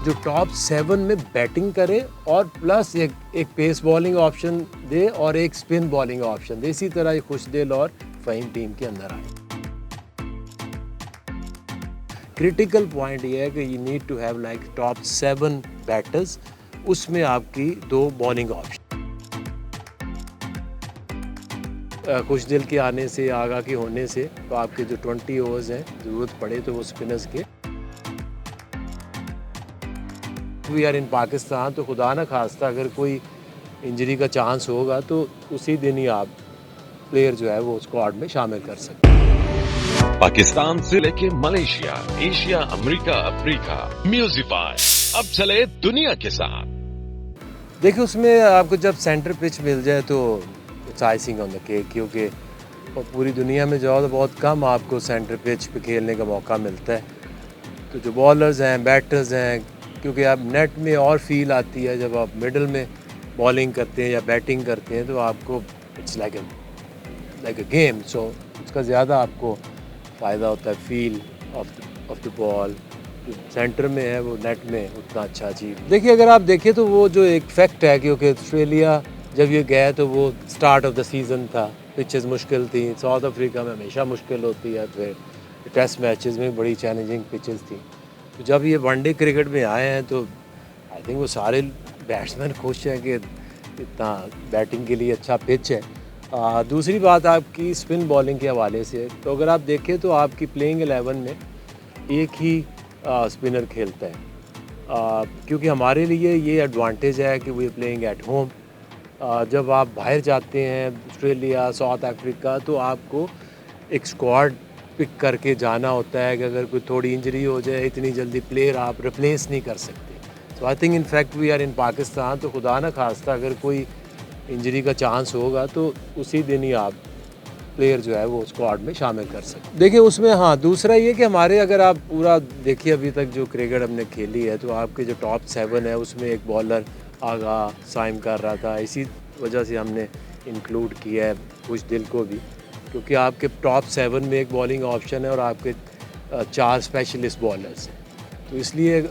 जो टॉप 7 में बैटिंग करे और प्लस एक पेस बॉलिंग ऑप्शन दे और एक स्पिन बॉलिंग ऑप्शन दे, इसी तरह खुशदिल और फ़हीम टीम के अंदर आए। क्रिटिकल पॉइंट ये है कि you need to have like top 7 batters, उसमें आपकी 2 बॉलिंग ऑप्शन। खुशदिल के आने से, आगा के होने से, तो आपके जो 20 ओवर्स हैं ज़रूरत पड़े तो वो स्पिनर्स के। वी आर इन पाकिस्तान, तो खुदा न खास्ता अगर कोई इंजरी का चांस होगा तो उसी दिन ही आप प्लेयर जो है वो स्क्वाड में शामिल कर सकते हैं। पाकिस्तान से लेके मलेशिया, एशिया, अमेरिका, अफ्रीका, म्यूजिफाई अब चले दुनिया के साथ। देखिए उसमें आपको जब सेंटर पिच मिल जाए तो it's icing on the cake, क्योंकि पूरी दुनिया में जाओ तो बहुत कम आपको सेंटर पिच पे खेलने का मौका मिलता है। तो जो बॉलर्स हैं, बैटर्स हैं, क्योंकि आप नेट में और फील आती है जब आप मिडल में बॉलिंग करते हैं या बैटिंग करते हैं, तो आपको इट्स लाइक अ गेम, सो उसका ज़्यादा आपको फ़ायदा होता है फील ऑफ द बॉल। जो सेंटर में है वो नेट में उतना अच्छा अचीव। देखिए अगर आप देखें तो वो जो एक फैक्ट है, क्योंकि ऑस्ट्रेलिया जब ये गया तो वो स्टार्ट ऑफ द सीज़न था, पिचेस मुश्किल थी, साउथ अफ्रीका में हमेशा मुश्किल होती है, फिर टेस्ट मैचेस में बड़ी चैलेंजिंग पिचेस थी। तो जब ये वनडे क्रिकेट में आए हैं तो आई थिंक वो सारे बैट्समैन खुश हैं कि इतना बैटिंग के लिए अच्छा पिच है। दूसरी बात आपकी स्पिन बॉलिंग के हवाले से, तो अगर आप देखें तो आपकी प्लेइंग 11 में एक ही स्पिनर खेलता है, क्योंकि हमारे लिए ये एडवांटेज है कि वी प्लेइंग एट होम। जब आप बाहर जाते हैं ऑस्ट्रेलिया, साउथ अफ्रीका, तो आपको एक स्क्वाड पिक करके जाना होता है कि अगर कोई थोड़ी इंजरी हो जाए इतनी जल्दी प्लेयर आप रिप्लेस नहीं कर सकते। So I think in fact we are in Pakistan, तो खुदा न खास्ता अगर कोई इंजरी का चांस होगा तो उसी दिन ही आप प्लेयर जो है वो स्क्वाड में शामिल कर सकते। देखिए उसमें हाँ, दूसरा ये कि हमारे अगर आप पूरा देखिए अभी तक जो क्रिकेट हमने खेली है, तो आपके जो टॉप 7 है उसमें एक बॉलर आगा साइम कर रहा था, इसी वजह से हमने इंक्लूड किया है खुशदिल को भी, क्योंकि आपके टॉप 7 में एक बॉलिंग ऑप्शन है और आपके 4 स्पेशलिस्ट बॉलर्स हैं। तो इसलिए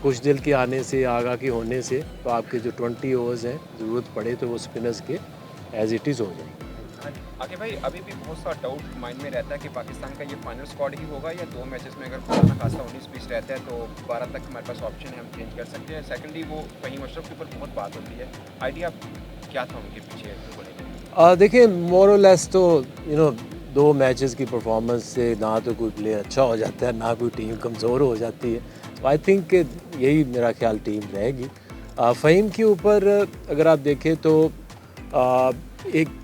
खुशदिल के आने से, आगा के होने से, तो आपके जो 20 ओवर्स हैं ज़रूरत पड़े तो वो स्पिनर्स के एज इट इज़ हो जाएंगे। आगे भाई अभी भी बहुत सा डाउट माइंड में रहता है कि पाकिस्तान का ये फाइनल स्क्वाड ही होगा या 2 मैचेस में अगर खुदा खासा 19-20 रहता है तो 12 तक हमारे पास ऑप्शन है, हम चेंज कर सकते हैं। सेकेंडली वो फ़हीम अशरफ के ऊपर बहुत बात होती है, आइडिया क्या था उनके पीछे? देखिए मोर और लेस तो 2 मैचेस की परफॉर्मेंस से ना तो कोई प्लेयर अच्छा हो जाता है, ना कोई टीम कमज़ोर हो जाती है। तो आई थिंक यही मेरा ख्याल टीम रहेगी। फ़हीम के ऊपर अगर आप देखें तो एक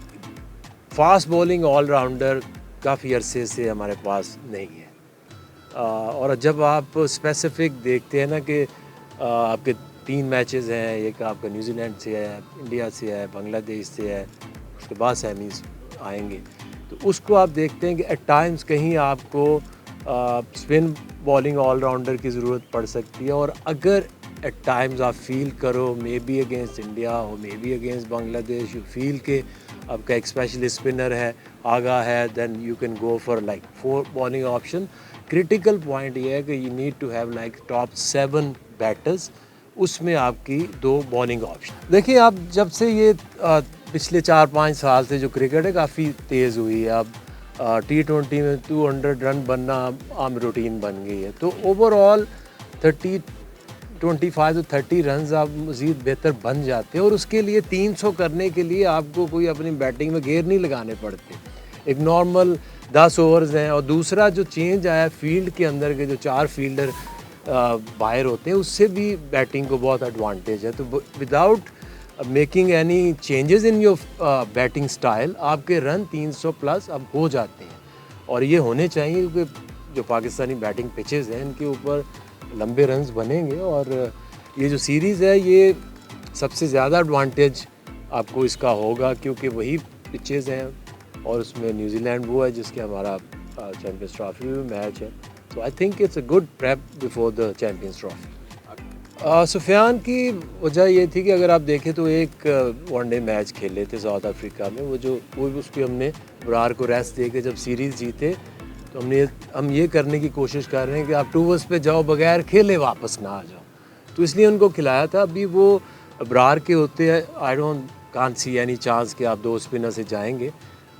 फास्ट बॉलिंग ऑलराउंडर काफ़ी अरसे से हमारे पास नहीं है, और जब आप स्पेसिफिक देखते हैं ना कि आपके 3 मैचेस हैं, एक आपका न्यूजीलैंड से है, इंडिया से है, बांग्लादेश से है, उसके बाद सेमीज़ आएंगे, तो उसको आप देखते हैं कि एट टाइम्स कहीं आपको स्पिन बॉलिंग ऑलराउंडर की ज़रूरत पड़ सकती है, और अगर एट टाइम्स आप फील करो मे बी अगेंस्ट इंडिया और may be against Bangladesh, you feel के आपका एक स्पेशलिस्ट स्पिनर है, आगा है, then you can go for like 4 bowling option. Critical point ये है कि you need to have like top 7 batters, उसमें आपकी 2 बॉलिंग ऑप्शन। देखिए आप जब से ये पिछले 4-5 साल से जो क्रिकेट है काफ़ी तेज़ हुई है, अब T20 में 200 रन बनना आम रूटीन बन गई है, तो ओवरऑल 25 to 30 रन आप मज़ीद बेहतर बन जाते हैं, और उसके लिए 300 करने के लिए आपको कोई अपनी बैटिंग में गेयर नहीं लगाने पड़ते, एक नॉर्मल 10 ओवर्स हैं। और दूसरा जो चेंज आया फील्ड के अंदर के जो 4 फील्डर बाहर होते हैं, उससे भी बैटिंग को बहुत एडवांटेज है। तो without making any changes in your batting style आपके रन 300 प्लस अब हो जाते हैं, और ये होने चाहिए, क्योंकि जो पाकिस्तानी बैटिंग पिचेस हैं इनके ऊपर लंबे रन्स बनेंगे, और ये जो सीरीज़ है ये सबसे ज़्यादा एडवांटेज आपको इसका होगा, क्योंकि वही पिचेस हैं, और उसमें न्यूजीलैंड वो है जिसके हमारा चैम्पियंस ट्रॉफी में मैच है। So I think it's a good prep before the Champions Trophy. Sufiyan की वजह ये थी कि अगर आप देखें तो एक वनडे मैच खेले थे साउथ अफ्रीका में, वो उसकी हमने बरार को रेस्ट दे के जब सीरीज़ जीते, तो हम ये करने की कोशिश कर रहे हैं कि आप टूवर्स पे जाओ, बगैर खेले वापस ना आ जाओ, तो इसलिए उनको खिलाया था। अभी वो अबरार के होते हैं, I can't see any chance कि आप 2 स्पिनर से जाएंगे।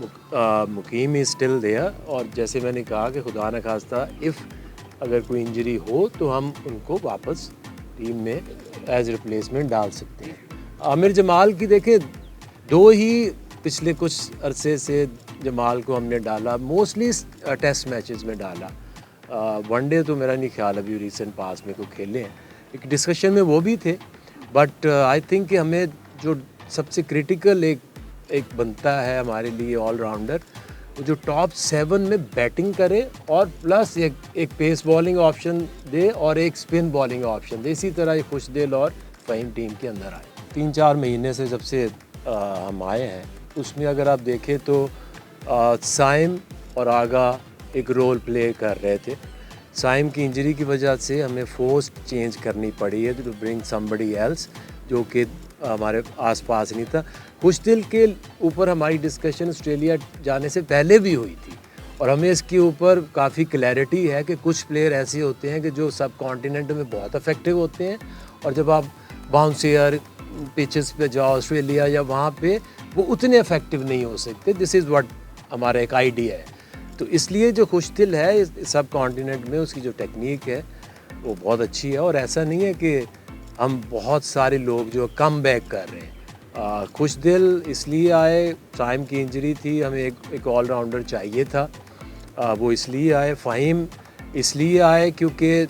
मुकीम इज स्टिल देयर, और जैसे मैंने कहा कि खुदा न खास्ता इफ़ अगर कोई इंजरी हो तो हम उनको वापस टीम में एज रिप्लेसमेंट डाल सकते हैं। आमिर जमाल की देखें, 2 ही पिछले कुछ अरसे से जमाल को हमने डाला, मोस्टली टेस्ट मैचेस में डाला। वनडे तो मेरा नहीं ख्याल अभी रिसेंट पास में को खेले हैं, एक डिस्कशन में वो भी थे। बट आई थिंक कि हमें जो सबसे क्रिटिकल एक बनता है हमारे लिए ऑलराउंडर, वो जो टॉप 7 में बैटिंग करे और प्लस एक पेस बॉलिंग ऑप्शन दे और एक स्पिन बॉलिंग ऑप्शन दे। इसी तरह ये खुशदिल और फ़हीम टीम के अंदर आए। 3-4 महीने से जब से हम आए हैं, उसमें अगर आप देखें तो साइम और आगा एक रोल प्ले कर रहे थे। साइम की इंजरी की वजह से हमें फोर्स चेंज करनी पड़ी है टू ब्रिंग समबडी एल्स जो कि हमारे आसपास नहीं था। खुशदिल के ऊपर हमारी डिस्कशन ऑस्ट्रेलिया जाने से पहले भी हुई थी, और हमें इसके ऊपर काफ़ी क्लैरिटी है कि कुछ प्लेयर ऐसे होते हैं कि जो सब कॉन्टिनेंट में बहुत इफेक्टिव होते हैं, और जब आप बाउंसियर पिचेस पे जाओ ऑस्ट्रेलिया या वहाँ पे, वो उतने इफेक्टिव नहीं हो सकते। दिस इज़ व्हाट हमारा एक आइडिया है। तो इसलिए जो खुशदिल है सब कॉन्टिनेंट में, उसकी जो टेक्निक है वो बहुत अच्छी है, और ऐसा नहीं है कि हम बहुत सारे लोग जो कम बैक कर रहे हैं। खुशदिल इसलिए आए, टाइम की इंजरी थी, हमें एक ऑलराउंडर चाहिए था, वो इसलिए आए। फ़हीम इसलिए आए क्योंकि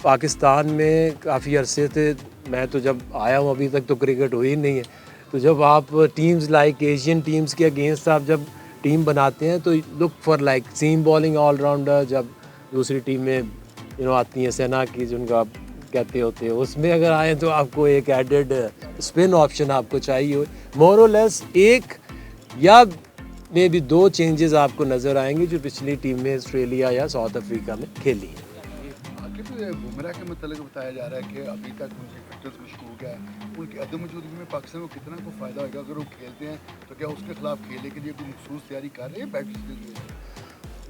पाकिस्तान में काफ़ी अरसे से, मैं तो जब आया हूँ अभी तक तो क्रिकेट हुई नहीं है, तो जब आप टीम्स लाइक एशियन टीम्स के अगेंस्ट आप जब टीम बनाते हैं तो look for like seam bowling allrounder. जब दूसरी टीमें आती हैं सेना की, जिनको आप कहते होते हैं, उसमें अगर आए तो आपको एक एडेड स्पिन ऑप्शन आपको चाहिए हो। मोर और लेस एक या मे भी 2 चेंजेस आपको नज़र आएंगे जो पिछली टीम में ऑस्ट्रेलिया या साउथ अफ्रीका में खेली हैं। आगे तो बुमराह के मतलब बताया जा रहा है कि अभी तक उनकी फिटनेस मशकूक है, उनकी अदम मौजूदगी में पाकिस्तान को कितना को फ़ायदा होगा अगर वो खेलते हैं, तो क्या उसके खिलाफ खेलने के लिए कोई मखसूस तैयारी कर रहे हैं बैटर्स के लिए?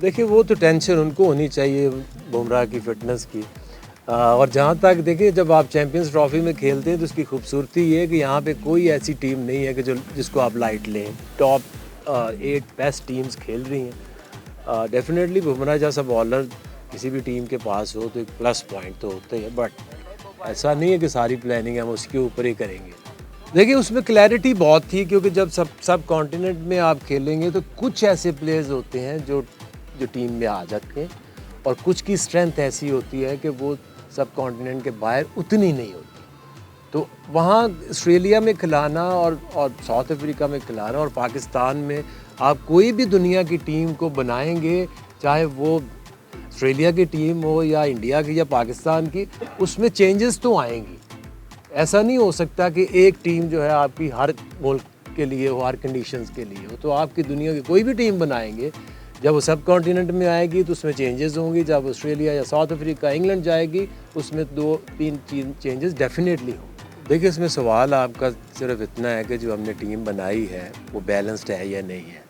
देखिए, वो तो टेंशन उनको होनी चाहिए बुमराह की फ़िटनेस की। और जहाँ तक देखिए, जब आप चैम्पियंस ट्रॉफी में खेलते हैं तो उसकी खूबसूरती ये है कि यहाँ पे कोई ऐसी टीम नहीं है कि जिसको आप लाइट लें। टॉप 8 बेस्ट टीम्स खेल रही हैं। डेफिनेटली बुमराह जैसा बॉलर किसी भी टीम के पास हो तो एक प्लस पॉइंट तो होता ही है, बट ऐसा नहीं है कि सारी प्लानिंग हम उसके ऊपर ही करेंगे। देखिए, उसमें क्लैरिटी बहुत थी, क्योंकि जब सब कॉन्टिनेंट में आप खेलेंगे तो कुछ ऐसे प्लेयर्स होते हैं जो टीम में आ जाते हैं, और कुछ की स्ट्रेंथ ऐसी होती है कि वो सब कॉन्टिनेंट के बाहर उतनी नहीं होती। तो वहाँ ऑस्ट्रेलिया में खिलाना और साउथ अफ्रीका में खिलाना और पाकिस्तान में आप कोई भी दुनिया की टीम को बनाएंगे, चाहे वो ऑस्ट्रेलिया की टीम हो या इंडिया की या पाकिस्तान की, उसमें चेंजेस तो आएंगी। ऐसा नहीं हो सकता कि एक टीम जो है आपकी हर मुल्क के लिए हो, हर कंडीशंस के लिए हो। तो आपकी दुनिया की कोई भी टीम बनाएंगे, जब वो सब कॉन्टिनेंट में आएगी तो उसमें चेंजेस होंगी। जब ऑस्ट्रेलिया या साउथ अफ्रीका, इंग्लैंड जाएगी, उसमें 2-3 चेंजेस डेफिनेटली हों। देखिए, इसमें सवाल आपका सिर्फ इतना है कि जो हमने टीम बनाई है वो बैलेंस्ड है या नहीं है।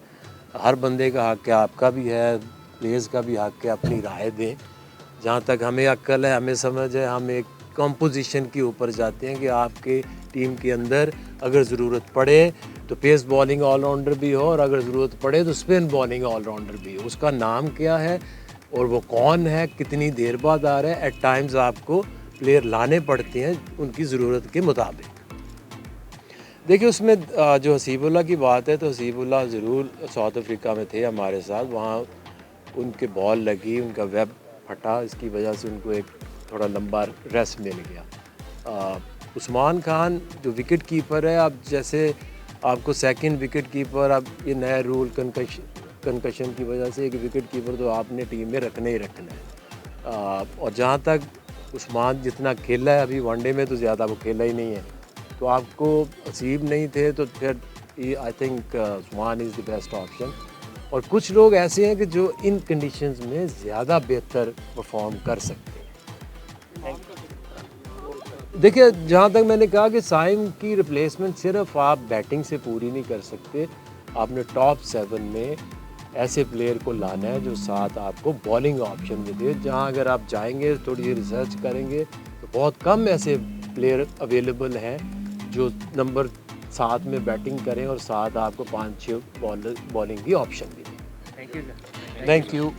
हर बंदे का हक है, आपका भी है, प्लेयर्स का भी हक है, अपनी राय दें। जहाँ तक हमें अक्ल है, हमें समझ है, हम एक कंपोजिशन के ऊपर जाते हैं कि आपके टीम के अंदर अगर ज़रूरत पड़े तो पेस बॉलिंग ऑलराउंडर भी हो, और अगर ज़रूरत पड़े तो स्पिन बॉलिंग ऑलराउंडर भी हो। उसका नाम क्या है और वो कौन है, कितनी देर बाद आ रहा है। एट टाइम्स आपको प्लेयर लाने पड़ते हैं उनकी ज़रूरत के मुताबिक। देखिए, उसमें जो हसीबुल्लाह की बात है, तो हसीबुल्लाह ज़रूर साउथ अफ्रीका में थे हमारे साथ। वहाँ उनके बॉल लगी, उनका वेब फटा, इसकी वजह से उनको एक थोड़ा लंबा रेस्ट मिल गया। उस्मान खान जो विकेट कीपर है, अब जैसे आपको सेकंड विकेट कीपर, अब ये नया रूल कंकशन की वजह से एक विकेट कीपर तो आपने टीम में रखना ही रखना है। और जहाँ तक उस्मान जितना खेला है अभी वनडे में, तो ज़्यादा वो खेला ही नहीं है। तो आपको हसीब नहीं थे तो फिर I think Usman is the best option. और कुछ लोग ऐसे हैं कि जो इन कंडीशंस में ज़्यादा बेहतर परफॉर्म कर सकते हैं। देखिए, जहाँ तक मैंने कहा कि साइम की रिप्लेसमेंट सिर्फ आप बैटिंग से पूरी नहीं कर सकते। आपने टॉप 7 में ऐसे प्लेयर को लाना है जो साथ आपको बॉलिंग ऑप्शन भी दे। जहाँ अगर आप जाएंगे, थोड़ी सी रिसर्च करेंगे, तो बहुत कम ऐसे प्लेयर अवेलेबल हैं जो नंबर 7 में बैटिंग करें और साथ आपको 5-6 बॉलिंग की ऑप्शन भी दें। Thank you sir. Thank you.